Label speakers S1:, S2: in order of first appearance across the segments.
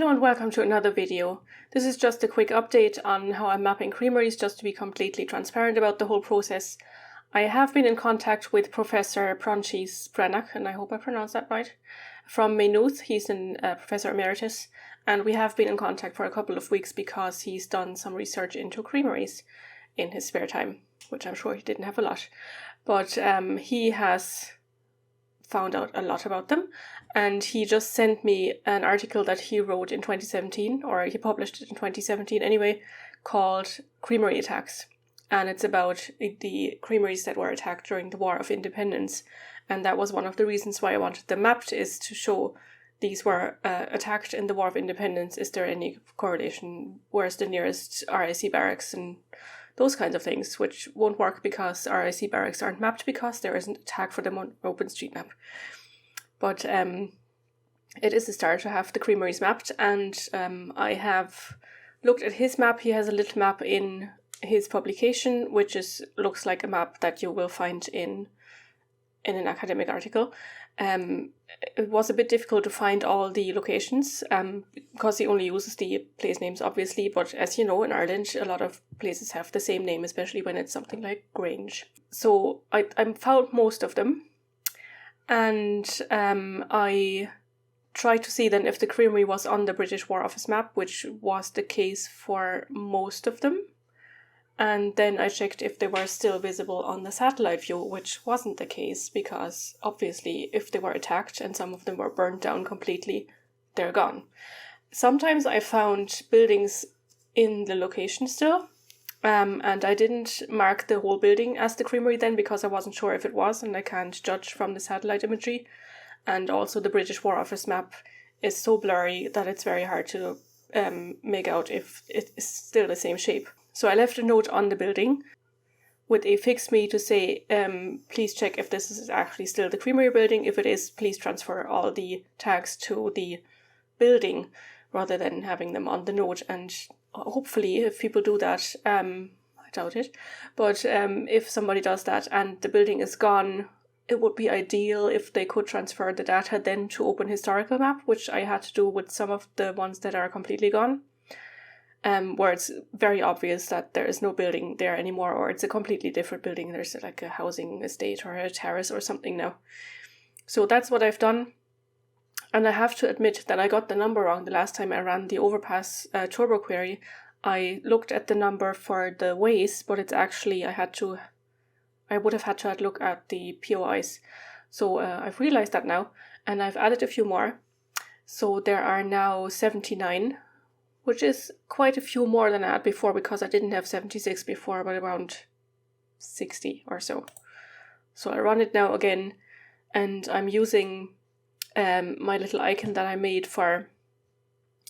S1: Hello and welcome to another video. This is just a quick update on how I'm mapping creameries, just to be completely transparent about the whole process. I have been in contact with Professor Práncis Breanach, and I hope I pronounced that right, from Maynooth. He's a Professor Emeritus, and we have been in contact for a couple of weeks because he's done some research into creameries in his spare time, which I'm sure he didn't have a lot. But he has found out a lot about them, and he just sent me an article that he wrote in 2017, or he published it in 2017 anyway, called Creamery Attacks, and it's about the creameries that were attacked during the War of Independence. And that was one of the reasons why I wanted them mapped, is to show these were attacked in the War of Independence. Is there any correlation? Where's the nearest RIC barracks and those kinds of things, which won't work because RIC barracks aren't mapped because there isn't a tag for them on OpenStreetMap. But it is a start to have the creameries mapped, and I have looked at his map. He has a little map in his publication, which looks like a map that you will find in an academic article. It was a bit difficult to find all the locations because he only uses the place names, obviously. But as you know, in Ireland, a lot of places have the same name, especially when it's something like Grange. So I found most of them, and I tried to see then if the creamery was on the British War Office map, which was the case for most of them. And then I checked if they were still visible on the satellite view, which wasn't the case, because obviously if they were attacked and some of them were burnt down completely, they're gone. Sometimes I found buildings in the location still, and I didn't mark the whole building as the creamery then because I wasn't sure if it was, and I can't judge from the satellite imagery. And also the British War Office map is so blurry that it's very hard to make out if it is still the same shape. So I left a note on the building with a fixed me to say, please check if this is actually still the creamery building. If it is, please transfer all the tags to the building rather than having them on the note. And hopefully, if people do that, I doubt it, but if somebody does that and the building is gone, it would be ideal if they could transfer the data then to Open Historical Map, which I had to do with some of the ones that are completely gone. Where it's very obvious that there is no building there anymore, or it's a completely different building. There's like a housing estate or a terrace or something now. So that's what I've done. And I have to admit that I got the number wrong the last time I ran the overpass turbo query. I looked at the number for the ways, but it's actually, I would have had to look at the POIs. So I've realized that now, and I've added a few more. So there are now 79, which is quite a few more than I had before, because I didn't have 76 before, but around 60 or so. So I run it now again, and I'm using my little icon that I made for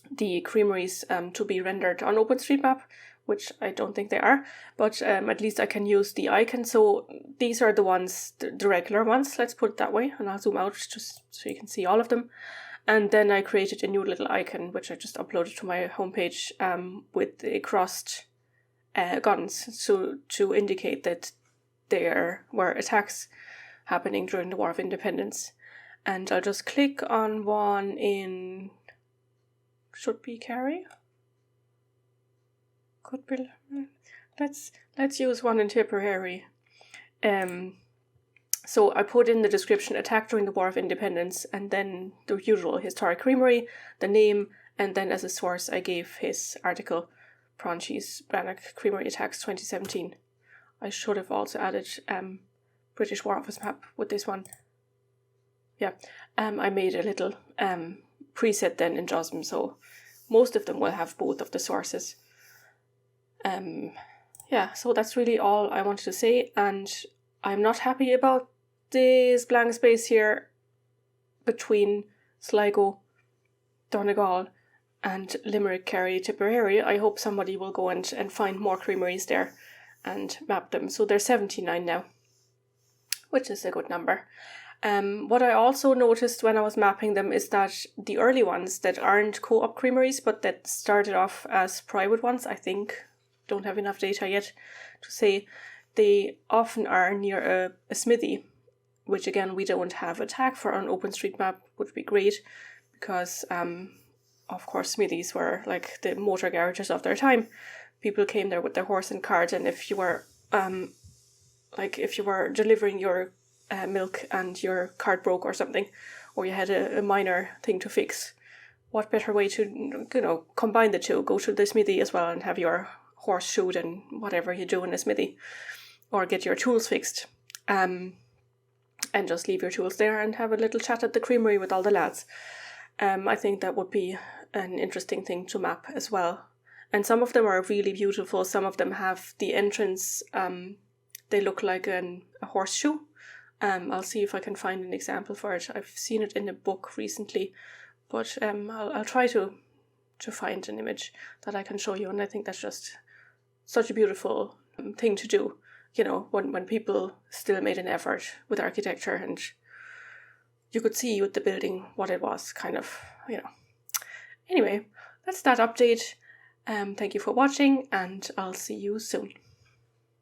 S1: the creameries to be rendered on OpenStreetMap, which I don't think they are, but at least I can use the icon. So these are the ones, the regular ones, let's put it that way, and I'll zoom out just so you can see all of them. And then I created a new little icon, which I just uploaded to my homepage with the crossed guns, so to indicate that there were attacks happening during the War of Independence. And I'll just click on one in, should be Kerry? Could be. Let's use one in Tipperary. So I put in the description, attack during the War of Independence, and then the usual historic creamery, the name, and then as a source I gave his article, Práncis Breanach Creamery Attacks 2017. I should have also added British War Office map with this one. Yeah, I made a little preset then in JOSM, so most of them will have both of the sources. Yeah, so that's really all I wanted to say, and I'm not happy about this blank space here between Sligo, Donegal and Limerick, Kerry, Tipperary. I hope somebody will go and find more creameries there and map them. So there's 79 now, which is a good number. What I also noticed when I was mapping them is that the early ones that aren't co-op creameries but that started off as private ones, I think, don't have enough data yet to say, they often are near a smithy, which again we don't have a tag for on OpenStreetMap. Would be great because of course, smithies were like the motor garages of their time. People came there with their horse and cart, and if you were delivering your milk and your cart broke or something, or you had a minor thing to fix, what better way to combine the two? Go to the smithy as well and have your horse shoed and whatever you do in the smithy, or get your tools fixed, and just leave your tools there and have a little chat at the creamery with all the lads. I think that would be an interesting thing to map as well. And some of them are really beautiful. Some of them have the entrance, they look like a horseshoe. I'll see if I can find an example for it. I've seen it in a book recently, but I'll try to find an image that I can show you. And I think that's just such a beautiful thing to do, when people still made an effort with architecture, and you could see with the building what it was, kind of. Anyway, that's that update. Thank you for watching, and I'll see you soon.